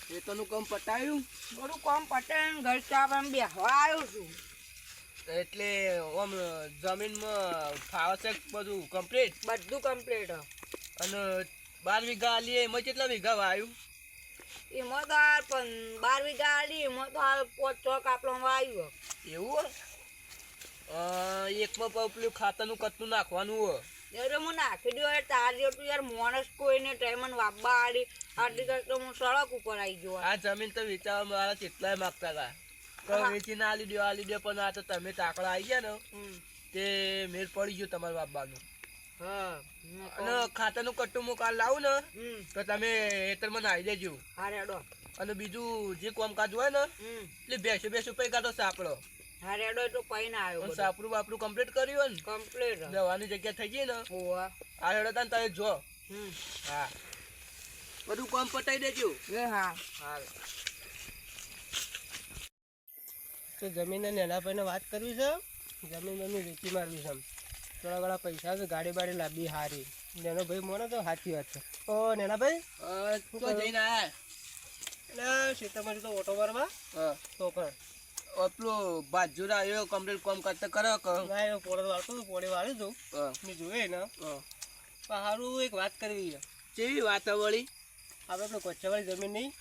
ખેતરનું કામ પટાયું, બધું કામ પટાઈને ઘર ચા બેસવા આવ્યો છું. એટલે આમ જમીનમાં ફાવે છે બધું કમ્પ્લીટ? બધું કમ્પ્લીટ. અને 12 વીઘા આલીએ એમાં કેટલા વીઘા વાયું? એમાં તો આ 12 વીઘા આલી, એમાં તો આ 5-6 કાપલા વાયું. એવું એકમાં પેલું ખાતરનું કટનું નાખવાનું હોય એટલે હું નાખી દઉં. તારી તું યાર માણસ કોઈને ટાઈમ વાપવા આડી આટલી કરતો હું સડક ઉપર આવી ગયો. આ જમીન તો વેચાવા મારા કેટલાય માગતા હતા, વેચીને આલી દો પણ આ તો તમે તાકડા આવી ગયા ને તે મેળ પડી ગયો તમારા બાબાનું. હા, અને ખાતરનું કટ્ટું હું કાલ લાવું ને તો તમે એતરમાં નાખી દેજો. હા રેડો. અને બીજું જે કામકાજ હોય ને એટલે બેસો પૈ કાઢો સાપડો. હા રેડો તો કઈ ના આવ્યો. સાપડું બાપડું કમ્પ્લીટ કર્યું ને? કમ્પ્લીટ. જવાની જગ્યા થઈ ગઈ ને? આ હેડો તા તમે જો. હા, બધું કામ પટાઈ દેજો. હા હા. તો જમીનને નેના ભાઈને વાત કરવી છે, જમીન વેચી મારવી છે. થોડા ઘણા પૈસા છે, ગાડી બાડી લાવી હારી. નેનો ભાઈ મને તો સાચી વાત છે. ઓ નેના ભાઈ જઈને આયા એટલે સીતામાં તો ઓટો મારવા તો પણ પેલો બાજુ આવ્યો કમ્પ્લીટ કામ કરતા કરો ના એ પોળે વાળતું પોળે વાળ્યું તું મેં જોયે ને. સારું એક વાત કરવી છે. કેવી વાત વળી? આપણે પેલો કોચાવાળી જમીન નહીં,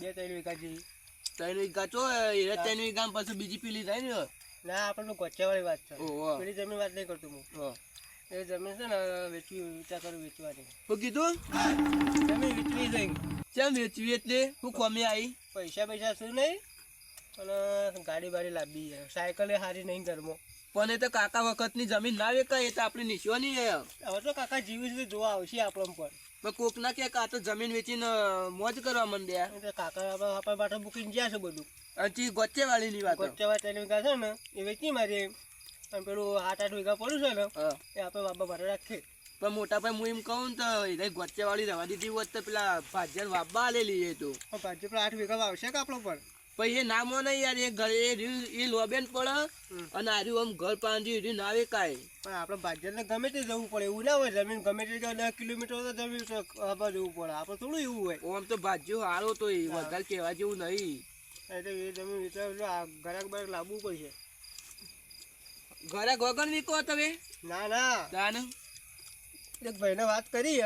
2-3 વીઘા જેવી. 3 વીઘા ચો 3 વીઘા પછી બીજી પેલી થાય ને? ના આપણે કોચાવાળી વાત છે, પેલી જમીન વાત નહીં કરતું હું. એ જમીન છે ને વિચાર કરું વેચવાની. શું કીધું? જમીન વેચવી જઈ. કેમ વેચવી એટલે શું ખોમી આવી? પૈસા શું નહીં, અને ગાડી બાડી લાવી છે. સાયકલે સારી નહીં ઘરમાં. પણ એ તો કાકા વખતની જમીન ના વેચાય, એ તો આપણી નિશાની છે. હવે તો કાકા જીવી છે જોવા આવશે આપણને પણ કોક ના કે આ તો જમીન વેચીને મોજ કરવા માંડ્યા. કાકા આપણા માટે બુકીને જ્યાં છે બધું. હજી ગોચે વાળી ની વાત? ગોચેવાળી 3 વીઘા છે ને એ વેચી મારી. અને પેલું 7-8 વીઘા પડ્યું છે ને એ આપણે બાબા માટે રાખીએ. પણ મોટા ભાઈ હું એમ કહું તો એ ગોચે વાળી રવા દીધી હોત તો પેલા ભાજ્યા વાપવા આલેલી એ તો ભાજ્ય પેલા 8 વીઘા આવશે કે આપણો પણ પછી એ નામો નહીં યાર. એ ઘરે એ લોબેન પડે અને આર્યું આમ ઘર પાંજ્યું ના વેકાય. પણ આપણે ભાજ્યને ગમે તે જવું પડે એવું ના હોય. જમીન ગમે તે 10 કિલોમીટર તો જમીન હવા જવું પડે. આપણે થોડું એવું હોય. આમ તો ભાજ્યો સારો તો એ વધારે કહેવા જેવું નહીં. એટલે એ જમીન વિચાર ઘરાક બારાક લાવવું પડશે. ઘરાક વગર વીકો તમે? ના એક ભાઈને વાત કરી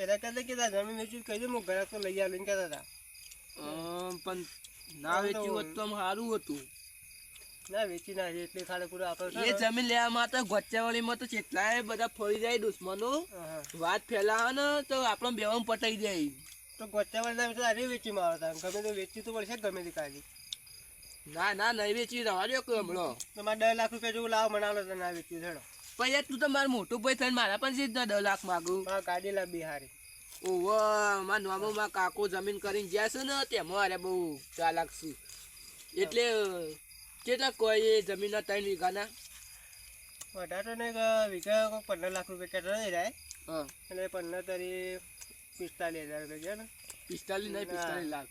એના કહેતા કે જમીન વેચી કહી દે, હું ઘરાક તો લઈ આવીને કહેતા હતા. પણ ના વેચ્યું હોત તો સારું હતું. ના વેચી ના એટલે ખાલી પૂરા આપણે એ જમીન લેવામાં તો ગોચાવાળીમાં તો કેટલાય બધા ફરી જાય દુશ્મનો, વાત ફેલાવે ને તો આપણો બેવામાં પટાઈ જાય. તો ગોચાવાળી ના વેચી વેચી મારતા ગમે તો વેચી તો પડશે ગમે તે કાઢી. ના નહીં વેચી રવા દો હમણો. તમારે 10 લાખ રૂપિયા જેવું લાવો મનાલો તો ના વેચી થયો. પછી તું તો મારું મોટું ભાઈ થઈને મારા પણ સીધા 10 લાખ માગું. ગાડી લાવી હારી. ઓહો, મારા નોમમાં કાકો જમીન કરીને જ્યાં છે ને તેમાં અરે બહુ ચાલાક છે. એટલે કેટલા કોઈ જમીનના 3 વીઘાના વધારે ને વીઘા 15 લાખ રૂપિયા કેટલા નહીં જાય. એટલે 15 તારી 45,000 રૂપિયા ને 45 નહીં 45 લાખ.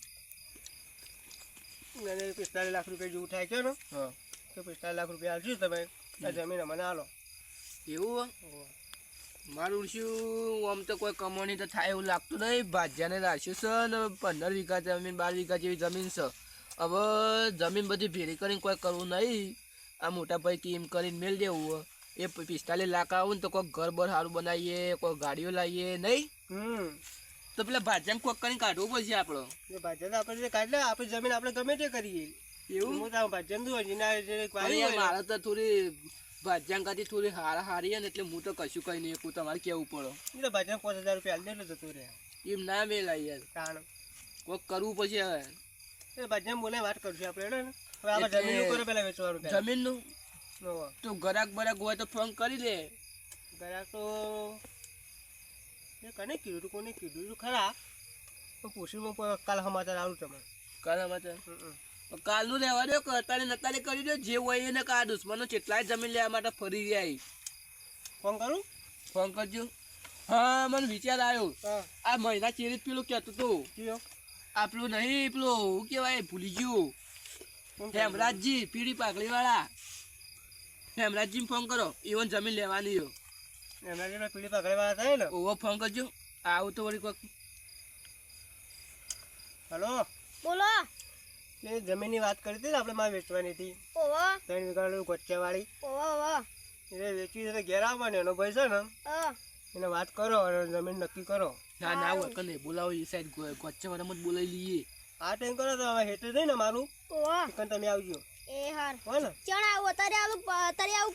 45 લાખ રૂપિયા જેવું થાય છે ને તો 45 લાખ રૂપિયા આવશે તમે આ જમીન અમને આલો. એવું મારું શું આમ તો કોઈ કમાણી તો થાય એવું લાગતું નહીં. ભાજ્યાને રાખ્યું છે ને 15 વીઘા જમીન 12 વીઘા જેવી જમીન છે. હવે જમીન બધી ભેરી કરીને કોઈ કરવું નહીં. આ મોટા ભાઈ કેમ કરીને મેળ દેવું. એ 45 લાખ આવું ને તો કોઈ ઘર બર સારું બનાવીએ, કોઈ ગાડીઓ લાવીએ નહીં. તો પેલા ભાજ્યાને કોક કરીને કાઢવું પડશે આપણો. ભાજ્યાને આપણે કાઢલે આપણે જમીન આપણે ગમે તે કરીએ. એવું ભાજ્યાને મારે તો થોડી ભાજ્યાંકાથી થોડી હારી ને એટલે હું તો કશું કઈ નહીં. તમારે કેવું પડે ભાજ્યા 5,000 રૂપિયા હાલ દે જતો રહે. એમ ના મેલાય યાર, કારણ કોક કરવું પછી. હવે ભાજ્યા બોલે વાત કરશું આપણે. જમીન કરે પેલા વેચવાનું જમીનનું તો ગરાક બરાક હોય તો ફોન કરી લે. ગરાક તો કને કીધું કોને કીધું ખરા પૂછ્યું કાલ સમાચાર આવું તમે. કાલ સમાચાર કાલનું લેવા દો, અત્યારે કરી દો જે હોય એને. કા દુશ્મનો કેટલાય જમીન લેવા માટે ફરી જાય. ફોન કરું? ફોન કરજો. હા મને વિચાર આવ્યો હા આ મહિના ચેરી પેલું કહેતો તો કયો આ પેલું નહીં પેલું શું કહેવાય ભૂલી ગયું કોણ કહે? હેમરાજજી પીળી પાઘડી વાળા હેમરાજજી ફોન કરો ઈવન જમીન લેવાની હો એમના જેટલા પીળી પકડે વાળા થાય ને. ઓવો ફોન કરજો આવું તો વળી કોઈક હલો બોલો એ જમીનની વાત કરી હતી ને આપણે મારે વેચવાની હતી ઓવો 3 વીઘા ગોચ્ચાવાળી ઓવો ઓવો એટલે વેચવી છે તો ઘેર આવવાનો એનો ભાઈ છે ને એને વાત કરો અને જમીન નક્કી કરો. ના ના હોય કને બોલાવો એ સાઈડ ગોચ્ચા વાળામાં જ બોલાવી લઈએ આ ટાઈમ કરો તો હવે હેઠે થઈ ને મારું ઓવો ચિકન તમે આવજો એ હાર હો ને ચણ આવું અત્યારે આવું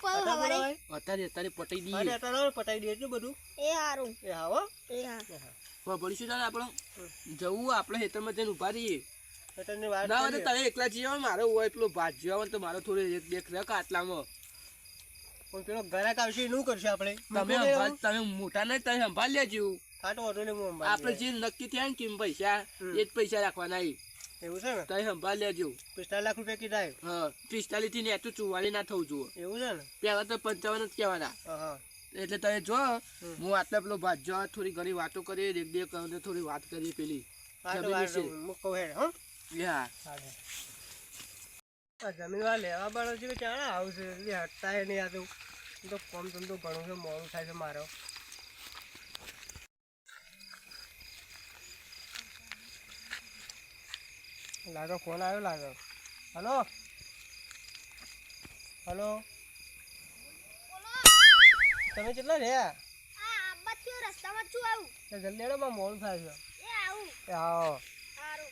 પાવ હવારે અત્યારે પટાઈ અરે દઈએ અત્યારે પટાઈ દે એટલું બધું એ હારું એ હા એ હાર ભણીશું ને આપણે જવું આપણે ખેતરમાં જઈને ઉભા રહીએ હેઠળની વાત ના હોય તો કરીએ. તમે એકલા જઈએ મારો હોય પેલો ભાત જેવા તો મારો થોડો એક દેખ રાખ આટલામાં પણ પેલો ગ્રાહક આવશે એનું કરશે આપણે તમે મોટા નહીં તમે સંભાળ લેજો ખાટો વાંધો નહીં હું આપણે અંબાજી. જે નક્કી થયા ને કે પૈસા એ જ પૈસા રાખવાના ઈ. એવું છે ને તમે સંભાળ લેજો 45 લાખ રૂપિયા કીધા હા 45 થી ને 44 ના થવું જોઈએ એવું છે ને પેલા તો 55 જ કહેવાના હા એટલે તમે જો હું આટલા પેલો ભાત જો થોડી ઘણી વાતો કરી એક બે થોડી વાત કરી પેલી હા તો જમીન વાત વિશે. હું કહું હેડ હો યા આ જમીન વાળા લેવા બાળો છે કે ચાણા આવશે એટલે હટતા નહીં આ તો કોમ ધંધો ઘણું છે મોડું થાય છે મારો લાગો ફોન આવ્યો લાગો હલો હલો તમે કેટલા રહ્યા આ આબા થયો રસ્તામાં છું આવું જલ્દી હેડો માં મોડું થાય છે એ આવું એ આવો હારું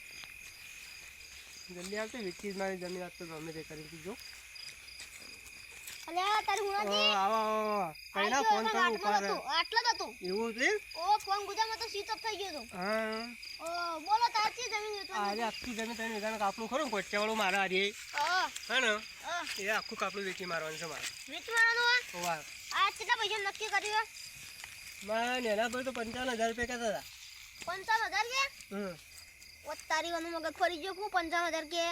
જલ્દી આવશે વીચી મારી જમીન આપતો ગમે તે કરી દીધો અલે તારી હુણાજી આવો આવો કઈના ફોન કરું ઉપર આટલો જ હતો એવું છે ઓ ફોન ગુજામાં તો સ્વિચ ઓફ થઈ ગયો હતો હા ઓ બોલો તારથી જમીન વેચવાની આજે આખી જમીન 3 વીઘાનું કાપલું ખરું કોચ્ચાવાળું મારા હારી હે ને એ આખું કાપલું વેચી મારવાનું છે મારે વેચવાનું વાહ આ કેટલા પૈસા નક્કી કર્યું મારે એના પર તો 55,000 રૂપિયા કહેતા હતા 55,000 કે ઓ તારી વાનું મગજ ફરી ગયો હું 55,000 કે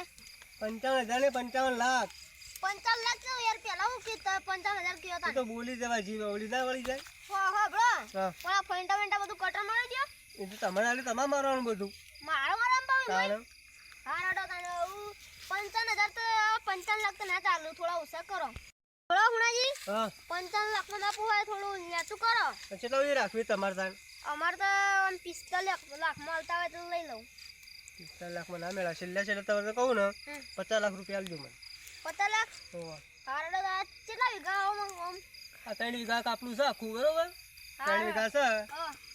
55,000 ને 55 લાખ 55 લાખ તો યાર પેલા હું કે 55,000 કયો એ તા તો બોલી જવા જીવ ઓલી ના વળી જાય હો બ્રો હા પણ આ ફેંટા વેંટા બધું કટર મારી દયો એ તો તમારે આલે તમારે મારવાનું બધું મારો આરામ પાવી તાણે હા રાડો તાણે 55,000 તો 55 લાખ તો ના ચાલુ થોડા ઓછા કરો બોલો હુણાજી હા 55 લાખ માં ના પોહાય થોડું નેચું કરો તો કેટલા વાગે રાખવી તમારે તાણ અમાર તો આમ 45 લાખ માં આવતા હોય તો લઈ લઉં 45 લાખમાં ના મેળા છેલ્લે તમારે તો કહું ને 50 લાખ રૂપિયા આલજો મને 50 લાખ હોવા હા રાડો આ કેટલા વીઘા આમ આ 3 વીઘા કાપલું છે આખું બરોબર 3 વીઘા છે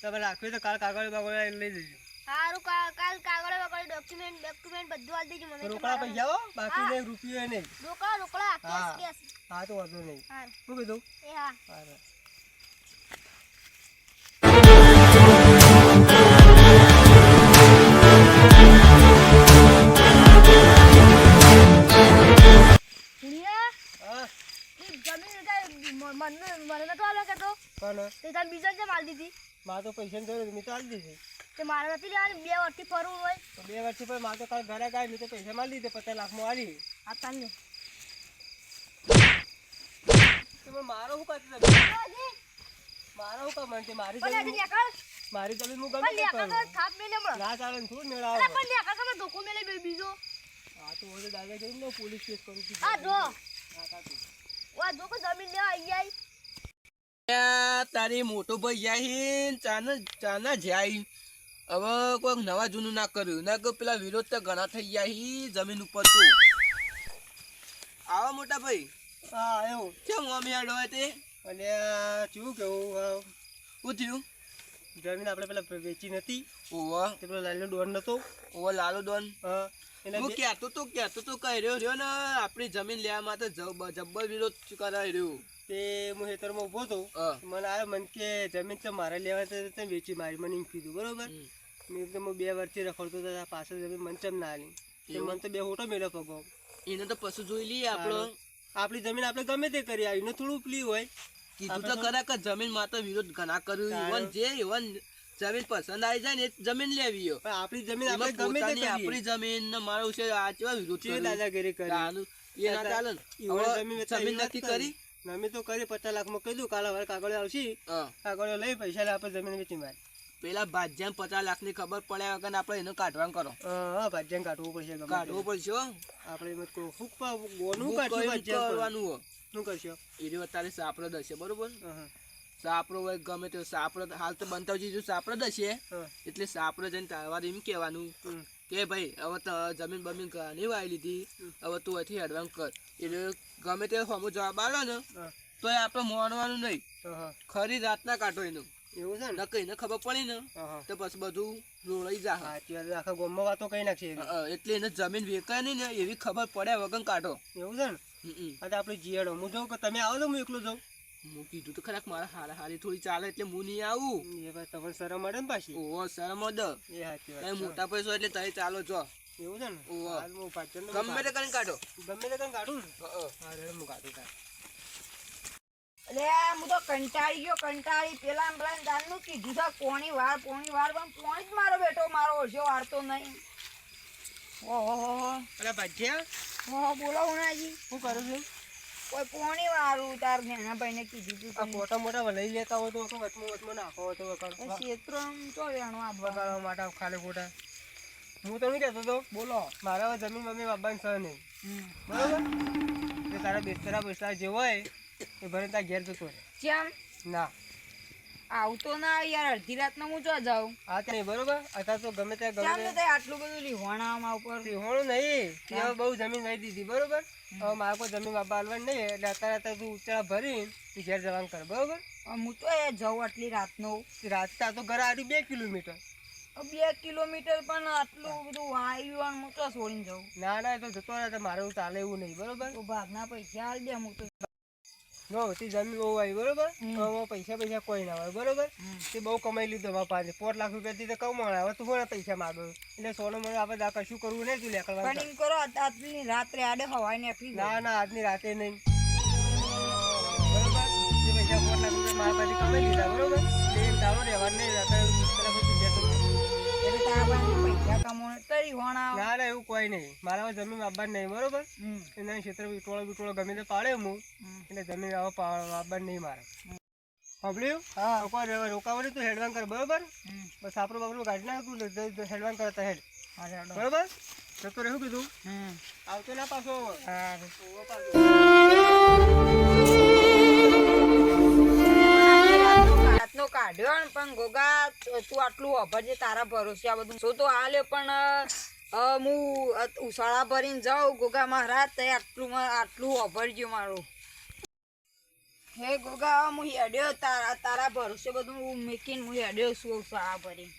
તમે રાખવી તો કાલ કાગળ બાગળ લઈ લેજો હારું કાલ કાગળ વગર ડોક્યુમેન્ટ બધું આલ દેજો મને રોકડા પૈસા હો બાકી નહીં રૂપિયો નહીં રોકડા હા. કેસ હા તો વાંધો નહીં હા શું કીધું એ હા હા હુણિયા હા એ જમીન મને નતો આલો કે તો પણ તે તાર બીજા જે માલ દીધી મારે તો પૈસાની જરૂર મેં તો આલી દીધી તે મારે નથી લેવાની 2 વર્ષથી ફરવું હોય તો 2 વર્ષથી પણ મારે તો કાલ ઘરે ગાય મેં તો પૈસા મારી દીધે 50 લાખમાં આલી આ તાને તમે મારો શું કરતી હતી મારો શું કામ છે મારી પણ જમીન નેકળ મારી જમીન હું પણ ગમે તે નેકળ કરું. થાપ મેલે બળ ના ચાલે ને થોડું મેળ અરે આવે પણ નેકળ તમે ધોકો મેલે બીજો હા તો ઓલે દાદા જઈને ને પોલીસ કેસ કરું છું આ જો હા કાતું વા ધોકો જમીન લેવા આવી આવી ત્યાં તારી મોટો ભાઈ જાય ચાના જાય હવે કોઈક નવા જૂનું ના કર્યું ના કે પેલા વિરોધ તો ઘણા થઈ ગયા જમીન ઉપર તો આવા મોટા ભાઈ હા એવું કેમ અમે હેડ હોય તે અને શું કેવું શું થયું જમીન આપણે પેલા વેચી નથી ઓવા તે પેલો લાલનો ડોન નતો ઓવા લાલો દોન એના હું કહેતો તો કહી રહ્યો ને આપણી જમીન લેવા માટે જબ્બર વિરોધ કરાઈ રહ્યો તે હું ખેતરમાં ઊભો હતો હા. મને આવ્યો મન કે જમીન તો મારે લેવા તો તમે વેચી મારી મને એમ કીધું બરોબર મેં તો હું 2 વર્ષથી રખડતો હતો પાછળ જમીન મને ચમ ના આલી તે મને તો બે હોટો મેળો પગો એને તો પશુ જોઈ લઈએ આપણો આપણી જમીન આપણે ગમે તે કરી આવીને થોડું પ્લી હોય કીધું તો ખરા કે જમીન માટે વિરોધ ઘણા કર્યું ઇવન જમીન પસંદ આવી જાય ને એ જમીન લેવી પણ આપણી જમીન આપણે એમાં ગમે તે પોતાની કરીએ. આપણી જમીન ને મારું છે આ કેવા વિરોધ કેવી કર્યું? દાદાગીરી કરી તાનું એ ના ચાલે ને. ઈવોને હવે જમીન વેચવા જમીન એવી વાત નક્કી કરી. કરી અમે તો કરી 50 લાખમાં કીધું કાલે હવે કાગળ આવશે હા કાગળ લઈ પૈસા લે આપણે જમીન વેચી મારી પેલા ભાજ્યા 50 લાખની ખબર પડ્યા વગર આપણે એને કાઢવાનું કરો હા ભાજ્યાને કાઢવું પડશે ગમે તે. કાઢવું પડશે હો. આપણે એમ જ કહું, ગોનું હું કાઢશું કઈ ભાજ્યા પર. કરવાનું હો શું કરશો? એ અત્યારે સાપડો દશે બરોબર હા સાપડો હોય ગમે તે સાપડો હાલ તો બનતાવજી જો સાપડો દશે હા એટલે સાપડો જઈને તારવાર એમ કહેવાનું હમ. કે ભાઈ હવે તો જમીન બમીન ઘણી વાવી લીધી હવે તું અહીંથી એડવાન્સ કર એટલે ગમે તે હમો જવાબ આવ્યો ને હા તો એ આપણે માનવાનું નહીં હા ખરી રાતના કાઢો એનું એવું છે ને? ન કઈને ખબર પડી ને હા તો પછી બધું રોળાઈ જા સાચી વાત, આખા ગામમાં વાતો કઈ નાખશે એવી. એટલે એને જમીન વેચાય નહીં ને એવી ખબર પડ્યા વગર કાઢો એવું છે ને? આ તો આપણે જીયાડો હું જાઉં કે તમે આવો તો હું એકલો જાઉં? હું કીધું તો ખરાક મારા હારી થોડી ચાલે એટલે હું નહીં આવું એ ભાઈ તમને શરમ મળે ને પાછી. ઓહો શરમ દ એ સાચી વાત તમે મોટા પૈસો એટલે તમે ચાલો જો એવું છે ને? ઓહો. હાલ હું ભાજ્યાને ગમે તે કરીને કાઢો ગમે તે કંઈ કાઢું ને? હા રે હું કાઢું કાઢ. અરે હું તો કંટાળી ગયો કંટાળી પેલા પેલા દાનનું કીધું છે પોણી વાર પણ પોણી જ મારો બેટો મારો ઓછો વારતો નહીં. ઓહો અરે ભાજ્યા ઓહો બોલો ઉનાજી શું કરું છું? કોઈ પોણી વાળું તાર નેના ભાઈને કીધું તું આ મોટા મોટા લઈ લેતા હોય તો વચમાં નાખો તો વગાડો. ક્ષેત્રો તો વેણું આપવા વગાડવા માટે ખાલી ખોટા. હું તમને કહેતો હતો બોલો મારે હવે જમીન મમ્મી બાબાને સહ નહીં બરોબર એટલે તારા બેસરા બેસરા જે હોય એ ભરે તારા ઘેર જતો રહે. કેમ ના આવતો ના યાર અડધી રાતનો હું જો જાઉં આ ત્યાં નહીં બરોબર અત્યારે તો ગમે ત્યાં ચાલ ગમે તો આટલું બધું લીહોણામાં ઉપર સિંહોણું નહીં તે હવે બહુ જમીન લઈ દીધી બરોબર હવે મારે કોઈ જમીન બાબા હાલવાની નહીં એટલે અત્યારે તું ઉચ્ચારા ભરીને તું ઘેર જવાનું કર બરોબર. હું તો એ જાઉં આટલી રાતનો રાત ત્યાં તો ઘરે આડી 2 કિલોમીટર. 2 કિલોમીટર પણ આટલું બધું વાયુ અને હું તો છોડીને જાઉં ના ના એ તો જતો રહે તો મારે એવું ચાલે એવું નહીં બરોબર. તો ભાગના પૈસા હાલ દે હું તો જો તે જમીન બહુ આવી બરોબર હવે પૈસા કોઈ ના હોય બરોબર. તે બહુ કમાઈ લીધો બાપા પાસે 4 લાખ રૂપિયાથી તો કમાણા હવે તું કોને પૈસા માગો એટલે સોનું મને આપણે આ કશું કરવું નહીં તું લેકડવાનું પણ એમ કરો આટલી રાત્રે આડે હવાઈ નીકળી ના ના આજની રાતે નહીં બરોબર. તે પૈસા 4 લાખ રૂપિયા મારા પાસે કમાઈ લીધા બરોબર એટલે એમ તારો રહેવાનું નહીં અત્યારે પેલા પછી જતો એટલે તારા પાસે પૈસા કમાવાનું તરી હોણા ના ના એવું કોઈ નહીં મારા હવે જમીન આપવાની નહીં બરોબર. એના ક્ષેત્ર વિટોળો ગમે તે પાડે હું એટલે જમીન હવે આપવાની નહીં મારે સાંભળ્યું? હા કોઈ રોકાવાની તું હેડવાન કર બરોબર. બસ આપણું બાપરું કાઢી નાખું હેડવાન કરતા હેડ બરોબર. જતો રહેવું કીધું આવતો ના પાછો રાતનો કાઢ્યો ને પણ ગોગા તું આટલું અભરજે તારા ભરોસે આ બધું શું તો હાલે પણ હું ઉસાળા ભરીને જાઉં ગોગા મહારાજ તે આટલું અભરજો મારું હે ગોગા હું હેડ્યો તારા ભરોસે બધું હું મેકીને હું હેડ્યો છું ઉસાળા ભરી